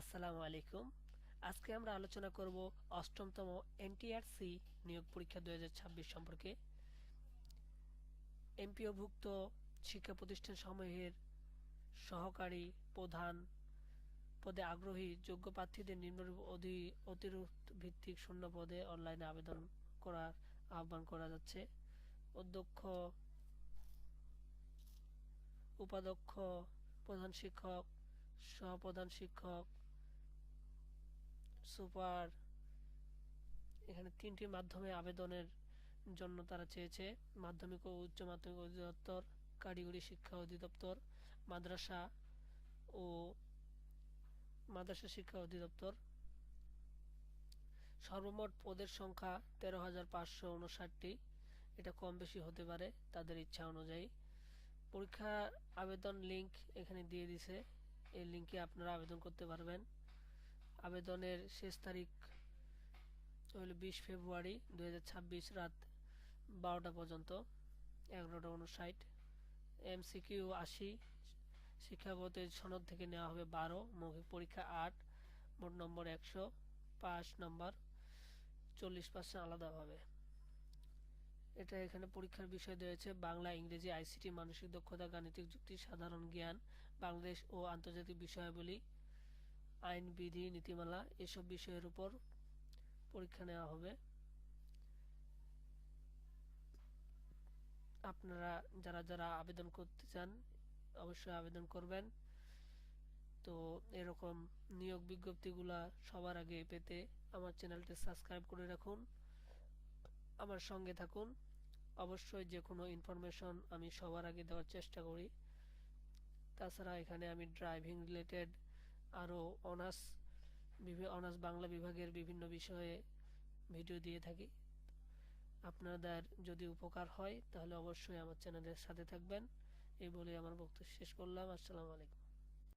আসসালামু আলাইকুম। আজকে আমরা আলোচনা করব অষ্টমতম এনটিআরসি নিয়োগ পরীক্ষা 2026 সম্পর্কে। এমপিওভুক্ত শিক্ষা প্রতিষ্ঠান সমূহের সহকারী প্রধান পদে আগ্রহী যোগ্য প্রার্থীদের নিম্নরূপ অতিরিক্ত ভিত্তিক শূন্য পদে অনলাইনে আবেদন করার আহ্বান করা যাচ্ছে। অধ্যক্ষ, উপাধ্যক্ষ, প্রধান শিক্ষক, সহপ্রধান শিক্ষক, সুপার, এখানে 3টি মাধ্যমে আবেদনের জন্য তারা চেয়েছে। মাধ্যমিক ও উচ্চ মাধ্যমিক অধিদপ্তর, কারিগরি শিক্ষা অধিদপ্তর, মাদ্রাসা ও মাদ্রাসা শিক্ষা অধিদপ্তর। সর্বমোট পদের সংখ্যা 13,559টি। এটা কম বেশি হতে পারে তাদের ইচ্ছা অনুযায়ী। পরীক্ষা আবেদন লিংক এখানে দিয়ে দিছে, এই লিংকে আপনারা আবেদন করতে পারবেন। আবেদনের শেষ তারিখ হলো 20 ফেব্রুয়ারি 2026 রাত 12টা পর্যন্ত, 11:59। এমসিকিউ 80, শিক্ষাগত সনদ থেকে নেওয়া হবে 12, মৌখিক পরীক্ষা 8, মোট নম্বর 100, পাস নম্বর 40% আলাদাভাবে। এটা এখানে পরীক্ষার বিষয় দিয়েছে বাংলা, ইংরেজি, আইসিটি, মানসিক দক্ষতা, গাণিতিক যুক্তি, সাধারণ জ্ঞান, বাংলাদেশ ও আন্তর্জাতিক বিষয়াবলী, আইন, বিধি, নীতিমালা এসব বিষয়ের উপর পরীক্ষা নেওয়া হবে। আপনারা যারা যারা আবেদন করতে চান অবশ্যই আবেদন করবেন। তো এরকম নিয়োগ বিজ্ঞপ্তিগুলা সবার আগে পেতে আমার চ্যানেলটি সাবস্ক্রাইব করে রাখুন, আমার সঙ্গে থাকুন। অবশ্যই যে কোনো ইনফরমেশন আমি সবার আগে দেওয়ার চেষ্টা করি। তাছাড়া এখানে আমি ড্রাইভিং রিলেটেড আরও অনার্স বাংলা বিভাগের বিভিন্ন বিষয়ে ভিডিও দিয়ে থাকি। আপনাদের যদি উপকার হয় তাহলে অবশ্যই আমার চ্যানেলের সাথে থাকবেন। এই বলে আমার বক্তব্য শেষ করলাম। আসসালামু আলাইকুম।